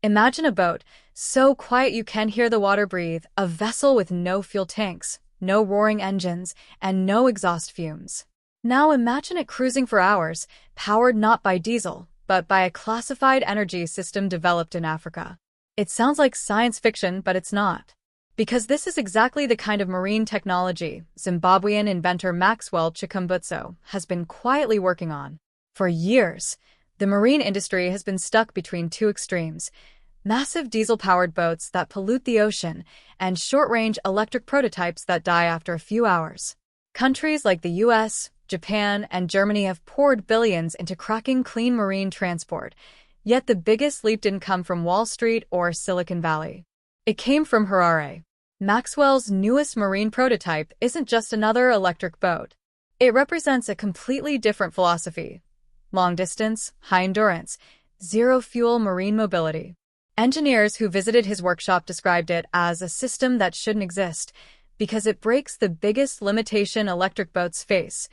Imagine a boat, so quiet you can hear the water breathe, a vessel with no fuel tanks, no roaring engines, and no exhaust fumes. Now imagine it cruising for hours, powered not by diesel, but by a classified energy system developed in Africa. It sounds like science fiction, but it's not. Because this is exactly the kind of marine technology Zimbabwean inventor Maxwell Chikumbutso has been quietly working on. For years, the marine industry has been stuck between two extremes: massive diesel-powered boats that pollute the ocean and short-range electric prototypes that die after a few hours. Countries like the US, Japan, and Germany have poured billions into cracking clean marine transport, yet the biggest leap didn't come from Wall Street or Silicon Valley. It came from Harare. Maxwell's newest marine prototype isn't just another electric boat. It represents a completely different philosophy: long distance, high endurance, zero-fuel marine mobility. Engineers who visited his workshop described it as a system that shouldn't exist because it breaks the biggest limitation electric boats face: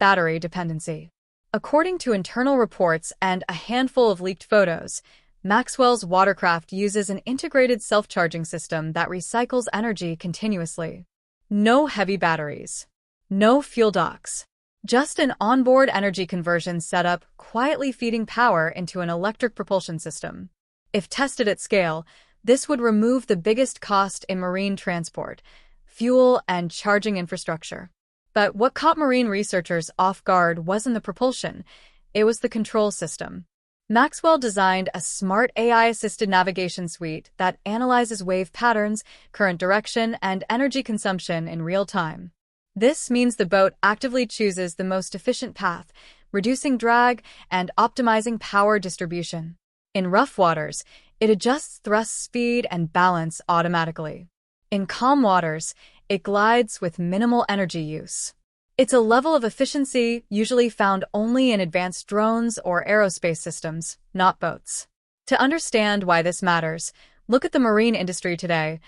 battery dependency. According to internal reports and a handful of leaked photos, Maxwell's watercraft uses an integrated self-charging system that recycles energy continuously. No heavy batteries. No fuel docks. Just an onboard energy conversion setup quietly feeding power into an electric propulsion system. If tested at scale, this would remove the biggest cost in marine transport: fuel and charging infrastructure. But what caught marine researchers off guard wasn't the propulsion, it was the control system. Maxwell designed a smart AI-assisted navigation suite that analyzes wave patterns, current direction, and energy consumption in real time. This means the boat actively chooses the most efficient path, reducing drag and optimizing power distribution. In rough waters, it adjusts thrust speed and balance automatically. In calm waters, it glides with minimal energy use. It's a level of efficiency usually found only in advanced drones or aerospace systems, not boats. To understand why this matters, look at the marine industry today.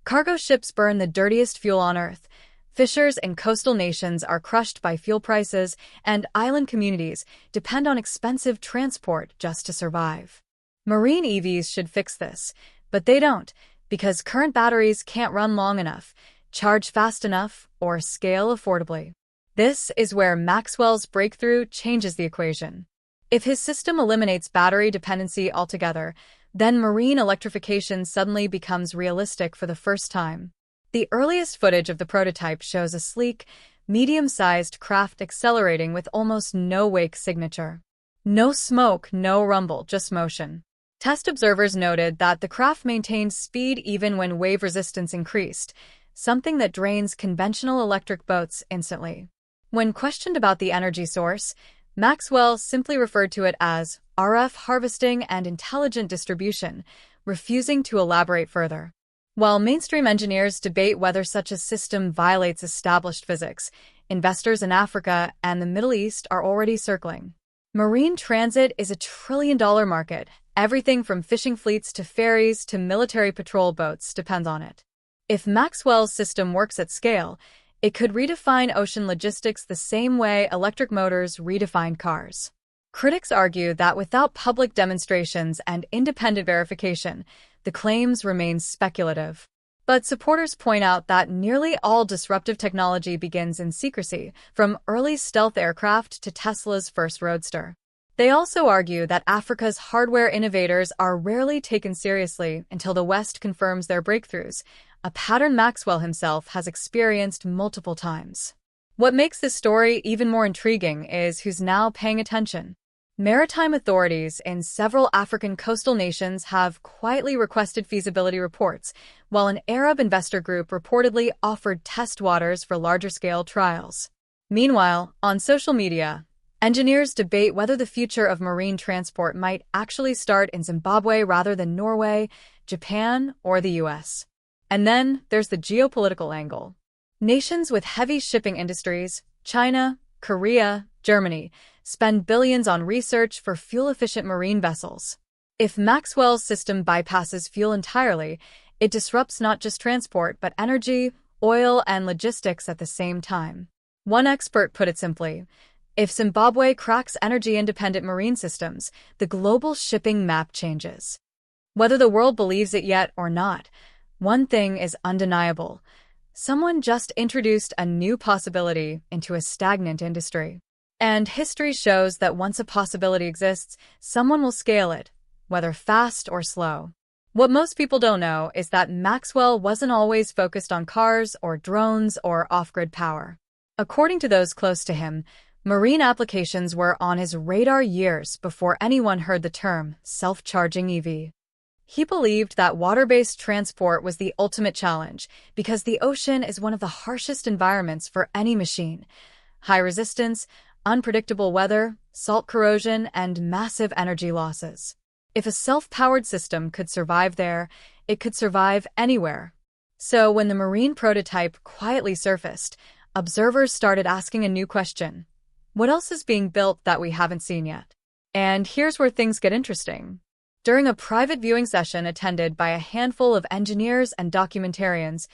Cargo ships burn the dirtiest fuel on Earth. Fishers in coastal nations are crushed by fuel prices, and island communities depend on expensive transport just to survive. Marine EVs should fix this, but they don't, because current batteries can't run long enough, charge fast enough, or scale affordably. This is where Maxwell's breakthrough changes the equation. If his system eliminates battery dependency altogether, then marine electrification suddenly becomes realistic for the first time. The earliest footage of the prototype shows a sleek, medium-sized craft accelerating with almost no wake signature. No smoke, no rumble, just motion. Test observers noted that the craft maintained speed even when wave resistance increased, something that drains conventional electric boats instantly. When questioned about the energy source, Maxwell simply referred to it as RF harvesting and intelligent distribution, refusing to elaborate further. While mainstream engineers debate whether such a system violates established physics, investors in Africa and the Middle East are already circling. Marine transit is a trillion-dollar market. Everything from fishing fleets to ferries to military patrol boats depends on it. If Maxwell's system works at scale, it could redefine ocean logistics the same way electric motors redefined cars. Critics argue that without public demonstrations and independent verification, the claims remain speculative. But supporters point out that nearly all disruptive technology begins in secrecy, from early stealth aircraft to Tesla's first roadster. They also argue that Africa's hardware innovators are rarely taken seriously until the West confirms their breakthroughs, a pattern Maxwell himself has experienced multiple times. What makes this story even more intriguing is who's now paying attention. Maritime authorities in several African coastal nations have quietly requested feasibility reports, while an Arab investor group reportedly offered test waters for larger-scale trials. Meanwhile, on social media, engineers debate whether the future of marine transport might actually start in Zimbabwe rather than Norway, Japan, or the US. And then there's the geopolitical angle. Nations with heavy shipping industries, China, Korea, Germany, spend billions on research for fuel-efficient marine vessels. If Maxwell's system bypasses fuel entirely, it disrupts not just transport but energy, oil, and logistics at the same time. One expert put it simply: if Zimbabwe cracks energy-independent marine systems, the global shipping map changes. Whether the world believes it yet or not, one thing is undeniable. Someone just introduced a new possibility into a stagnant industry. And history shows that once a possibility exists, someone will scale it, whether fast or slow. What most people don't know is that Maxwell wasn't always focused on cars or drones or off-grid power. According to those close to him, marine applications were on his radar years before anyone heard the term self-charging EV. He believed that water-based transport was the ultimate challenge because the ocean is one of the harshest environments for any machine. High resistance, unpredictable weather, salt corrosion, and massive energy losses. If a self-powered system could survive there, it could survive anywhere. So when the marine prototype quietly surfaced, observers started asking a new question. What else is being built that we haven't seen yet? And here's where things get interesting. During a private viewing session attended by a handful of engineers and documentarians,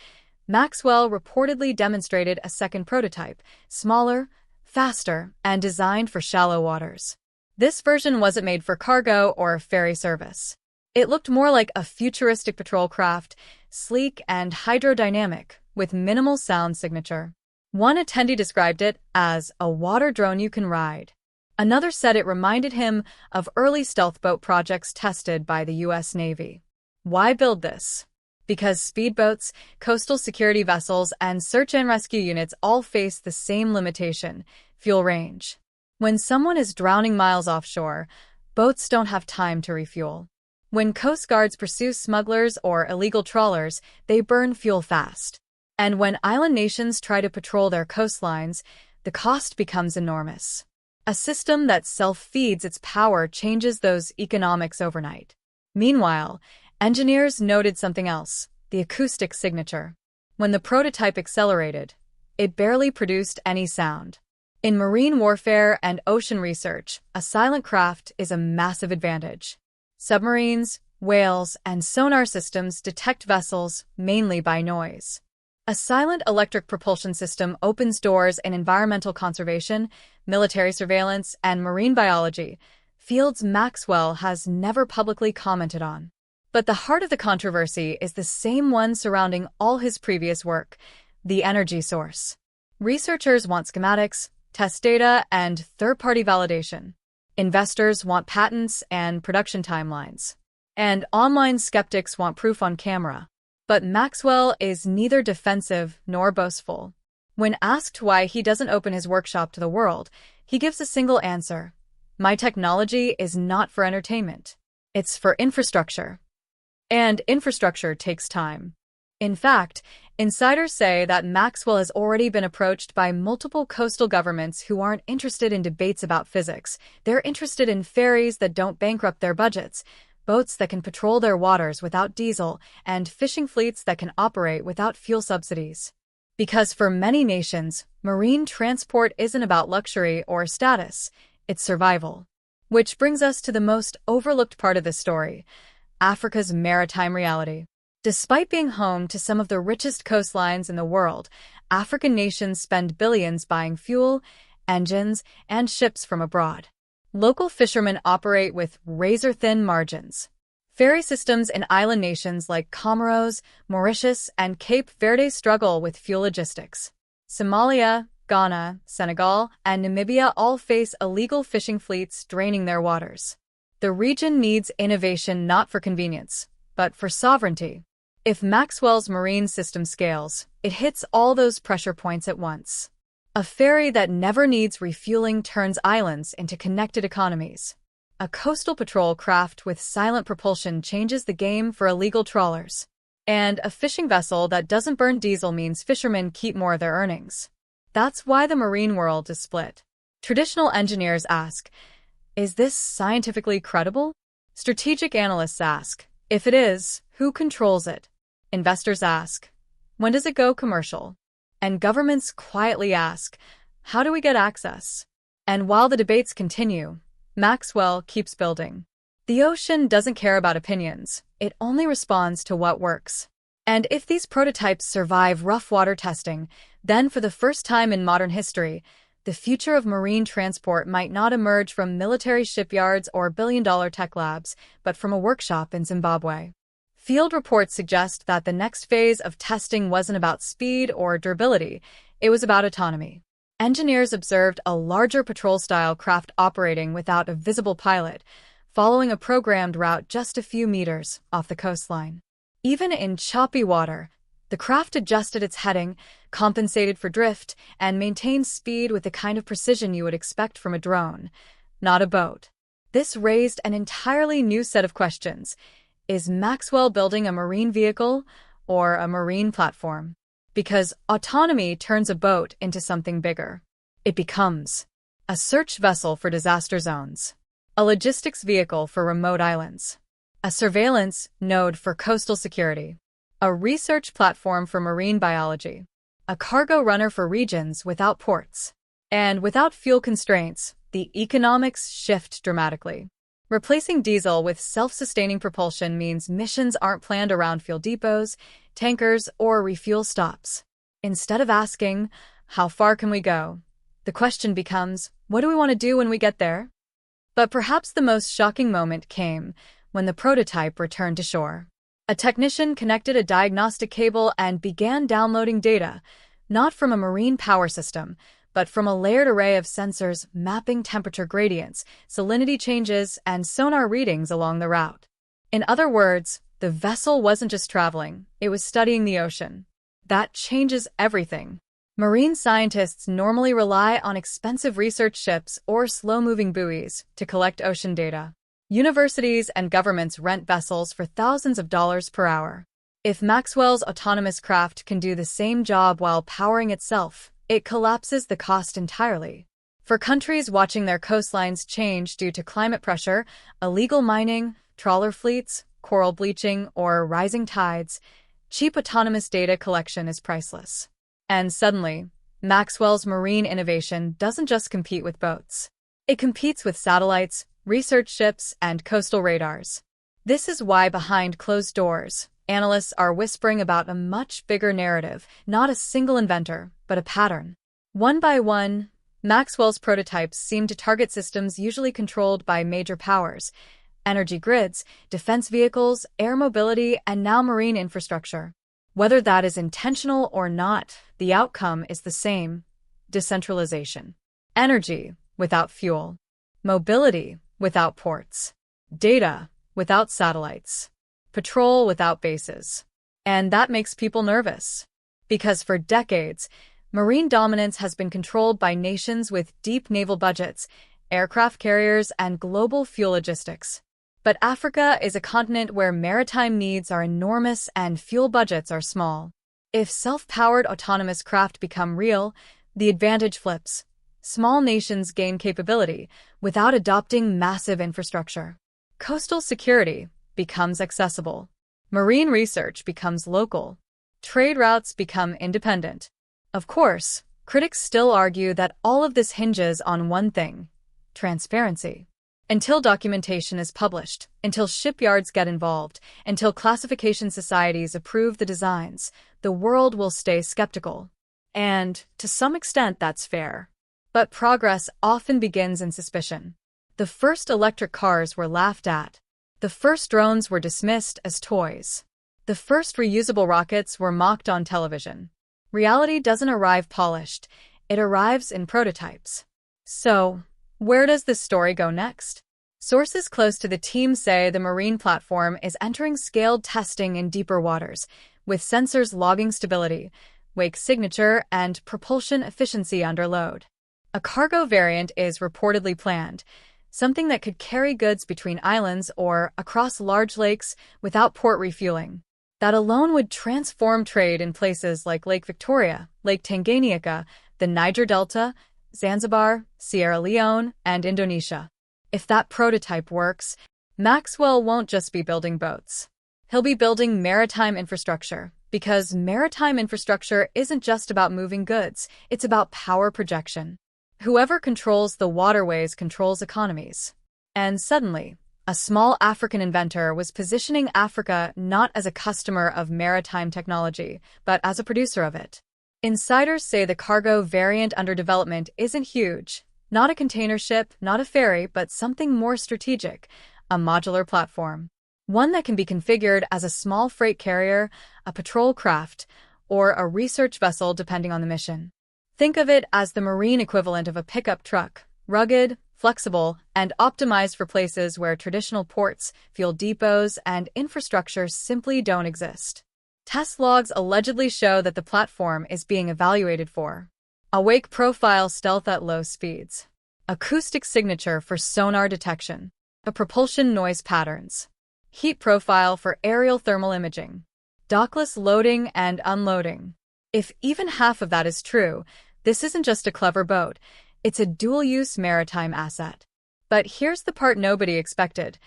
Maxwell reportedly demonstrated a second prototype, smaller, faster, and designed for shallow waters. This version wasn't made for cargo or ferry service. It looked more like a futuristic patrol craft, sleek and hydrodynamic, with minimal sound signature. One attendee described it as a water drone you can ride. Another said it reminded him of early stealth boat projects tested by the U.S. Navy. Why build this? Because speedboats, coastal security vessels, and search and rescue units all face the same limitation: fuel range. When someone is drowning miles offshore, boats don't have time to refuel. When coast guards pursue smugglers or illegal trawlers, they burn fuel fast. And when island nations try to patrol their coastlines, the cost becomes enormous. A system that self-feeds its power changes those economics overnight. Meanwhile, engineers noted something else: the acoustic signature. When the prototype accelerated, it barely produced any sound. In marine warfare and ocean research, a silent craft is a massive advantage. Submarines, whales, and sonar systems detect vessels mainly by noise. A silent electric propulsion system opens doors in environmental conservation, military surveillance, and marine biology, fields Maxwell has never publicly commented on. But the heart of the controversy is the same one surrounding all his previous work: the energy source. Researchers want schematics, test data, and third-party validation. Investors want patents and production timelines. And online skeptics want proof on camera. But Maxwell is neither defensive nor boastful. When asked why he doesn't open his workshop to the world, he gives a single answer: my technology is not for entertainment. It's for infrastructure. And infrastructure takes time. In fact, insiders say that Maxwell has already been approached by multiple coastal governments who aren't interested in debates about physics. They're interested in ferries that don't bankrupt their budgets, boats that can patrol their waters without diesel, and fishing fleets that can operate without fuel subsidies. Because for many nations, marine transport isn't about luxury or status, it's survival. Which brings us to the most overlooked part of this story: Africa's maritime reality. Despite being home to some of the richest coastlines in the world, African nations spend billions buying fuel, engines, and ships from abroad. Local fishermen operate with razor-thin margins. Ferry systems in island nations like Comoros, Mauritius, and Cape Verde struggle with fuel logistics. Somalia, Ghana, Senegal, and Namibia all face illegal fishing fleets draining their waters. The region needs innovation not for convenience, but for sovereignty. If Maxwell's marine system scales, it hits all those pressure points at once. A ferry that never needs refueling turns islands into connected economies. A coastal patrol craft with silent propulsion changes the game for illegal trawlers. And a fishing vessel that doesn't burn diesel means fishermen keep more of their earnings. That's why the marine world is split. Traditional engineers ask, is this scientifically credible? Strategic analysts ask, if it is, who controls it? Investors ask, when does it go commercial? And governments quietly ask, how do we get access? And while the debates continue, Maxwell keeps building. The ocean doesn't care about opinions, it only responds to what works. And if these prototypes survive rough water testing, then for the first time in modern history, The future of marine transport might not emerge from military shipyards or billion-dollar tech labs, but from a workshop in Zimbabwe. Field reports suggest that the next phase of testing wasn't about speed or durability, it was about autonomy. Engineers observed a larger patrol-style craft operating without a visible pilot, following a programmed route just a few meters off the coastline. Even in choppy water, the craft adjusted its heading, compensated for drift, and maintained speed with the kind of precision you would expect from a drone, not a boat. This raised an entirely new set of questions. Is Maxwell building a marine vehicle or a marine platform? Because autonomy turns a boat into something bigger. It becomes a search vessel for disaster zones, a logistics vehicle for remote islands, a surveillance node for coastal security, a research platform for marine biology, a cargo runner for regions without ports. And without fuel constraints, the economics shift dramatically. Replacing diesel with self-sustaining propulsion means missions aren't planned around fuel depots, tankers, or refuel stops. Instead of asking, how far can we go? The question becomes, what do we want to do when we get there? But perhaps the most shocking moment came when the prototype returned to shore. A technician connected a diagnostic cable and began downloading data, not from a marine power system, but from a layered array of sensors mapping temperature gradients, salinity changes, and sonar readings along the route. In other words, the vessel wasn't just traveling, it was studying the ocean. That changes everything. Marine scientists normally rely on expensive research ships or slow-moving buoys to collect ocean data. Universities and governments rent vessels for thousands of dollars per hour. If Maxwell's autonomous craft can do the same job while powering itself, it collapses the cost entirely. For countries watching their coastlines change due to climate pressure, illegal mining, trawler fleets, coral bleaching, or rising tides, cheap autonomous data collection is priceless. And suddenly, Maxwell's marine innovation doesn't just compete with boats. It competes with satellites, research ships, and coastal radars. This is why behind closed doors, analysts are whispering about a much bigger narrative, not a single inventor, but a pattern. One by one, Maxwell's prototypes seem to target systems usually controlled by major powers: energy grids, defense vehicles, air mobility, and now marine infrastructure. Whether that is intentional or not, the outcome is the same: decentralization. Energy without fuel. Mobility without ports. Data without satellites. Patrol without bases. And that makes people nervous. Because for decades, marine dominance has been controlled by nations with deep naval budgets, aircraft carriers, and global fuel logistics. But Africa is a continent where maritime needs are enormous and fuel budgets are small. If self-powered autonomous craft become real, the advantage flips. Small nations gain capability without adopting massive infrastructure. Coastal security becomes accessible. Marine research becomes local. Trade routes become independent. Of course, critics still argue that all of this hinges on one thing: transparency. Until documentation is published, until shipyards get involved, until classification societies approve the designs, the world will stay skeptical. And, to some extent, that's fair. But progress often begins in suspicion. The first electric cars were laughed at. The first drones were dismissed as toys. The first reusable rockets were mocked on television. Reality doesn't arrive polished, it arrives in prototypes. So, where does this story go next? Sources close to the team say the marine platform is entering scaled testing in deeper waters, with sensors logging stability, wake signature, and propulsion efficiency under load. A cargo variant is reportedly planned, something that could carry goods between islands or across large lakes without port refueling. That alone would transform trade in places like Lake Victoria, Lake Tanganyika, the Niger Delta, Zanzibar, Sierra Leone, and Indonesia. If that prototype works, Maxwell won't just be building boats. He'll be building maritime infrastructure, because maritime infrastructure isn't just about moving goods, it's about power projection. Whoever controls the waterways controls economies. And suddenly, a small African inventor was positioning Africa not as a customer of maritime technology, but as a producer of it. Insiders say the cargo variant under development isn't huge. Not a container ship, not a ferry, but something more strategic, a modular platform. One that can be configured as a small freight carrier, a patrol craft, or a research vessel depending on the mission. Think of it as the marine equivalent of a pickup truck, rugged, flexible, and optimized for places where traditional ports, fuel depots, and infrastructure simply don't exist. Test logs allegedly show that the platform is being evaluated for a wake profile stealth at low speeds, acoustic signature for sonar detection, a propulsion noise patterns, heat profile for aerial thermal imaging, dockless loading and unloading. If even half of that is true, this isn't just a clever boat, it's a dual-use maritime asset. But here's the part nobody expected.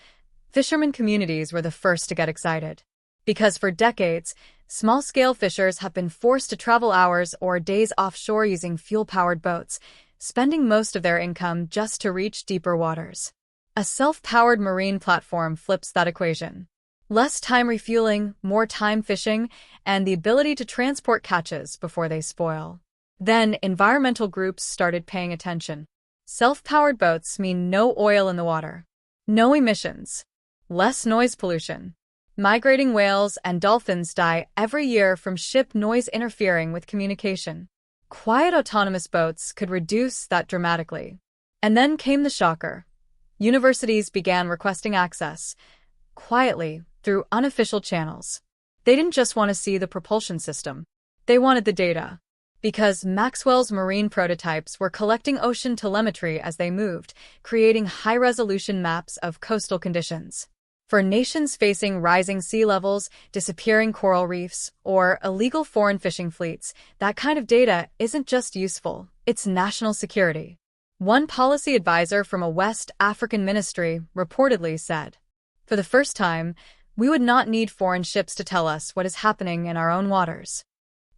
Fishermen communities were the first to get excited. Because for decades, small-scale fishers have been forced to travel hours or days offshore using fuel-powered boats, spending most of their income just to reach deeper waters. A self-powered marine platform flips that equation. Less time refueling, more time fishing, and the ability to transport catches before they spoil. Then, environmental groups started paying attention. Self-powered boats mean no oil in the water, no emissions, less noise pollution. Migrating whales and dolphins die every year from ship noise interfering with communication. Quiet autonomous boats could reduce that dramatically. And then came the shocker. Universities began requesting access, quietly, through unofficial channels. They didn't just want to see the propulsion system. They wanted the data. Because Maxwell's marine prototypes were collecting ocean telemetry as they moved, creating high-resolution maps of coastal conditions. For nations facing rising sea levels, disappearing coral reefs, or illegal foreign fishing fleets, that kind of data isn't just useful, it's national security. One policy advisor from a West African ministry reportedly said, "For the first time, we would not need foreign ships to tell us what is happening in our own waters."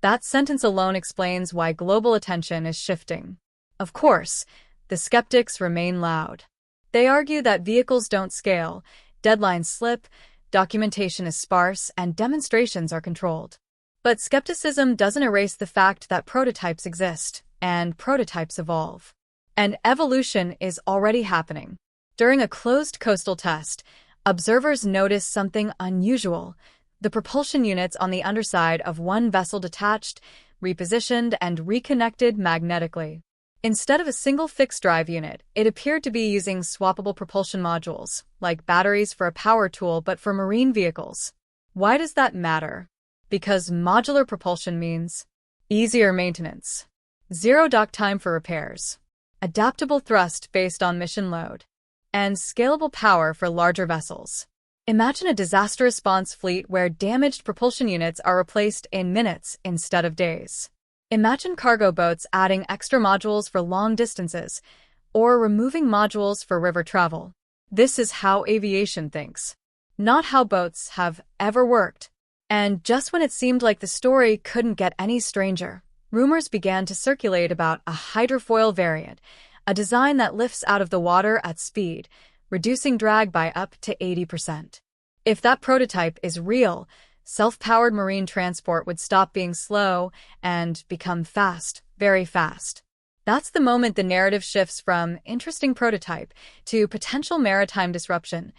That sentence alone explains why global attention is shifting. Of course, the skeptics remain loud. They argue that vehicles don't scale, deadlines slip, documentation is sparse, and demonstrations are controlled. But skepticism doesn't erase the fact that prototypes exist, and prototypes evolve. And evolution is already happening. During a closed coastal test, observers noticed something unusual. The propulsion units on the underside of one vessel detached, repositioned, and reconnected magnetically. Instead of a single fixed-drive unit, it appeared to be using swappable propulsion modules, like batteries for a power tool but for marine vehicles. Why does that matter? Because modular propulsion means easier maintenance, zero dock time for repairs, adaptable thrust based on mission load, and scalable power for larger vessels. Imagine a disaster response fleet where damaged propulsion units are replaced in minutes instead of days. Imagine cargo boats adding extra modules for long distances, or removing modules for river travel. This is how aviation thinks, not how boats have ever worked. And just when it seemed like the story couldn't get any stranger, rumors began to circulate about a hydrofoil variant, a design that lifts out of the water at speed, reducing drag by up to 80%. If that prototype is real, self-powered marine transport would stop being slow and become fast, very fast. That's the moment the narrative shifts from interesting prototype to potential maritime disruption,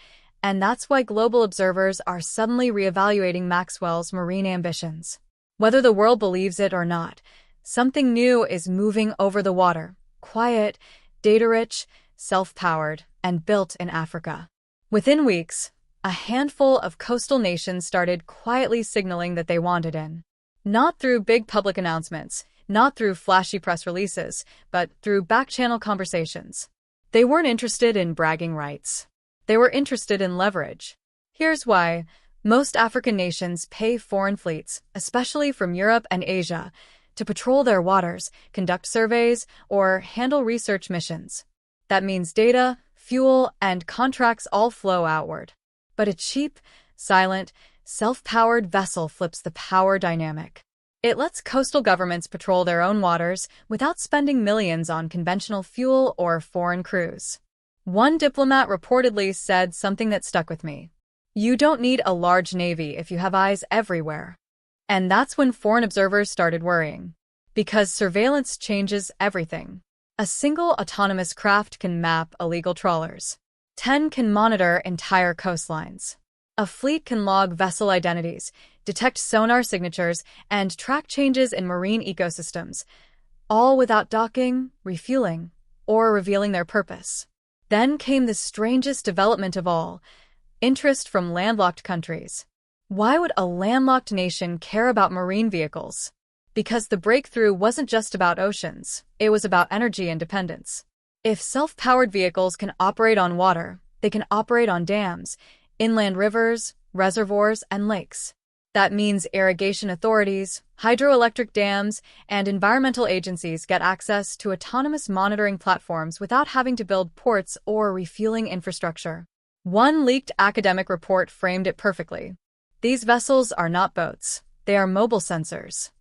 and that's why global observers are suddenly reevaluating Maxwell's marine ambitions. Whether the world believes it or not, something new is moving over the water, quiet, data-rich, self-powered, and built in Africa. Within weeks, a handful of coastal nations started quietly signaling that they wanted in. Not through big public announcements, not through flashy press releases, but through back-channel conversations. They weren't interested in bragging rights. They were interested in leverage. Here's why. Most African nations pay foreign fleets, especially from Europe and Asia, to patrol their waters, conduct surveys, or handle research missions. That means data, fuel, and contracts all flow outward. But a cheap, silent, self-powered vessel flips the power dynamic. It lets coastal governments patrol their own waters without spending millions on conventional fuel or foreign crews. One diplomat reportedly said something that stuck with me. "You don't need a large navy if you have eyes everywhere." And that's when foreign observers started worrying. Because surveillance changes everything. A single autonomous craft can map illegal trawlers. 10 can monitor entire coastlines. A fleet can log vessel identities, detect sonar signatures, and track changes in marine ecosystems, all without docking, refueling, or revealing their purpose. Then came the strangest development of all: interest from landlocked countries. Why would a landlocked nation care about marine vehicles? Because the breakthrough wasn't just about oceans, it was about energy independence. If self-powered vehicles can operate on water, they can operate on dams, inland rivers, reservoirs, and lakes. That means irrigation authorities, hydroelectric dams, and environmental agencies get access to autonomous monitoring platforms without having to build ports or refueling infrastructure. One leaked academic report framed it perfectly. These vessels are not boats, they are mobile sensors.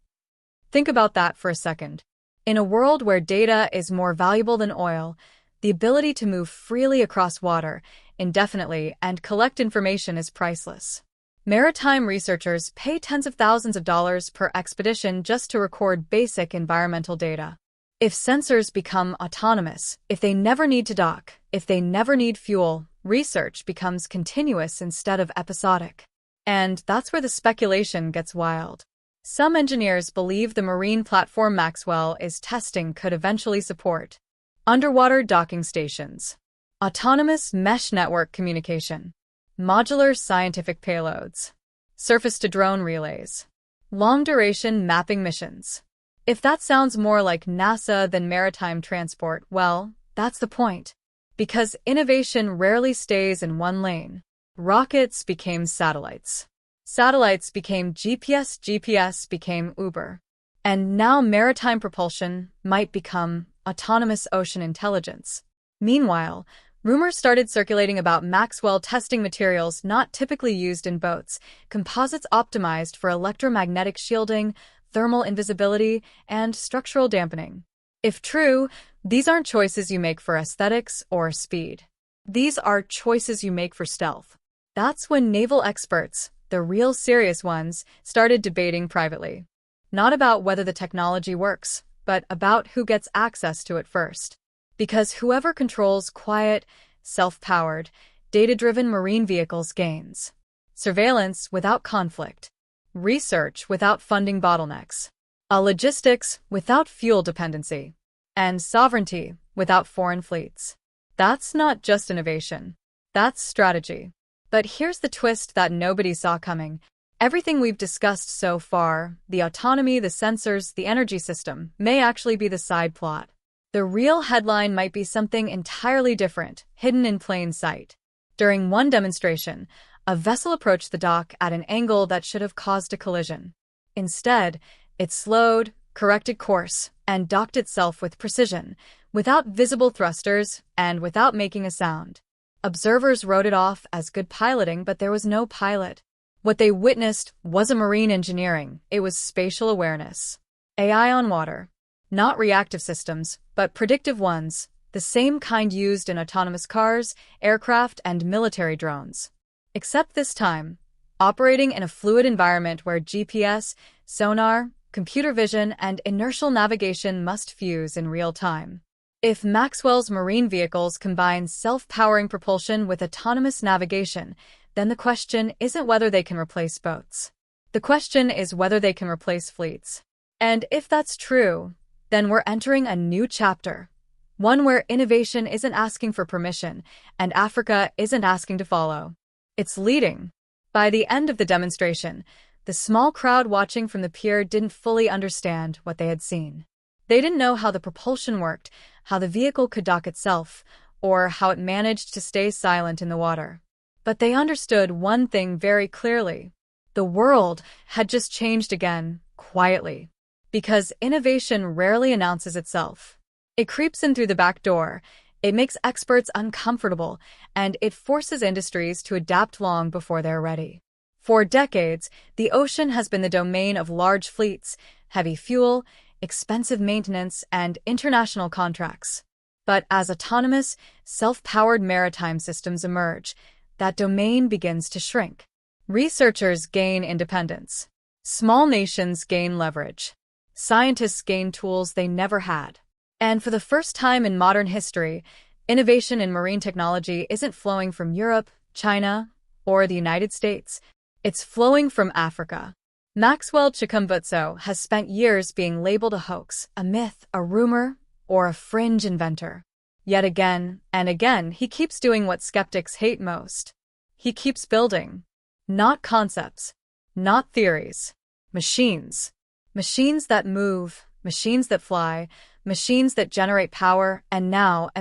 Think about that for a second. In a world where data is more valuable than oil, the ability to move freely across water, indefinitely, and collect information is priceless. Maritime researchers pay tens of thousands of dollars per expedition just to record basic environmental data. If sensors become autonomous, if they never need to dock, if they never need fuel, research becomes continuous instead of episodic. And that's where the speculation gets wild. Some engineers believe the marine platform Maxwell is testing could eventually support underwater docking stations, autonomous mesh network communication, modular scientific payloads, surface-to-drone relays, long-duration mapping missions. If that sounds more like NASA than maritime transport, well, that's the point. Because innovation rarely stays in one lane. Rockets became satellites. Satellites became GPS, GPS became Uber. And now maritime propulsion might become autonomous ocean intelligence. Meanwhile, rumors started circulating about Maxwell testing materials not typically used in boats, composites optimized for electromagnetic shielding, thermal invisibility, and structural dampening. If true, these aren't choices you make for aesthetics or speed. These are choices you make for stealth. That's when naval experts, the real serious ones, started debating privately. Not about whether the technology works, but about who gets access to it first. Because whoever controls quiet, self-powered, data-driven marine vehicles gains. Surveillance without conflict. Research without funding bottlenecks. Logistics without fuel dependency. And sovereignty without foreign fleets. That's not just innovation. That's strategy. But here's the twist that nobody saw coming. Everything we've discussed so far, the autonomy, the sensors, the energy system, may actually be the side plot. The real headline might be something entirely different, hidden in plain sight. During one demonstration, a vessel approached the dock at an angle that should have caused a collision. Instead, it slowed, corrected course, and docked itself with precision, without visible thrusters and without making a sound. Observers wrote it off as good piloting, but there was no pilot. What they witnessed wasn't marine engineering, it was spatial awareness. AI on water. Not reactive systems, but predictive ones, the same kind used in autonomous cars, aircraft, and military drones. Except this time, operating in a fluid environment where GPS, sonar, computer vision, and inertial navigation must fuse in real time. If Maxwell's marine vehicles combine self-powering propulsion with autonomous navigation, then the question isn't whether they can replace boats. The question is whether they can replace fleets. And if that's true, then we're entering a new chapter. One where innovation isn't asking for permission, and Africa isn't asking to follow. It's leading. By the end of the demonstration, the small crowd watching from the pier didn't fully understand what they had seen. They didn't know how the propulsion worked, how the vehicle could dock itself, or how it managed to stay silent in the water. But they understood one thing very clearly. The world had just changed again, quietly. Because innovation rarely announces itself. It creeps in through the back door, it makes experts uncomfortable, and it forces industries to adapt long before they're ready. For decades, the ocean has been the domain of large fleets, heavy fuel, expensive maintenance, and international contracts. But as autonomous, self-powered maritime systems emerge, that domain begins to shrink. Researchers gain independence. Small nations gain leverage. Scientists gain tools they never had. And for the first time in modern history, innovation in marine technology isn't flowing from Europe, China, or the United States. It's flowing from Africa. Maxwell Chikumbutso has spent years being labeled a hoax, a myth, a rumor, or a fringe inventor. Yet again and again, he keeps doing what skeptics hate most. He keeps building. Not concepts, not theories. Machines. Machines that move, machines that fly, machines that generate power, and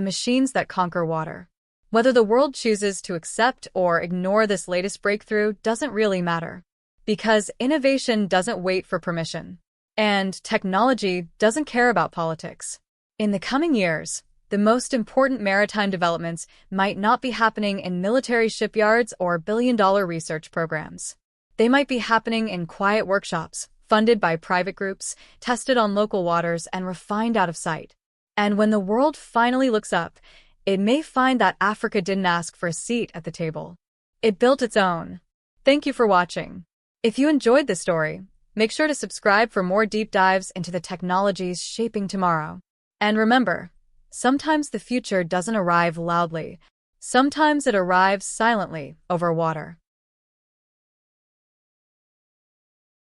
machines that conquer water. Whether the world chooses to accept or ignore this latest breakthrough doesn't really matter. Because innovation doesn't wait for permission. And technology doesn't care about politics. In the coming years, the most important maritime developments might not be happening in military shipyards or billion-dollar research programs. They might be happening in quiet workshops, funded by private groups, tested on local waters, and refined out of sight. And when the world finally looks up, it may find that Africa didn't ask for a seat at the table. It built its own. Thank you for watching. If you enjoyed this story, make sure to subscribe for more deep dives into the technologies shaping tomorrow. And remember, sometimes the future doesn't arrive loudly. Sometimes it arrives silently over water.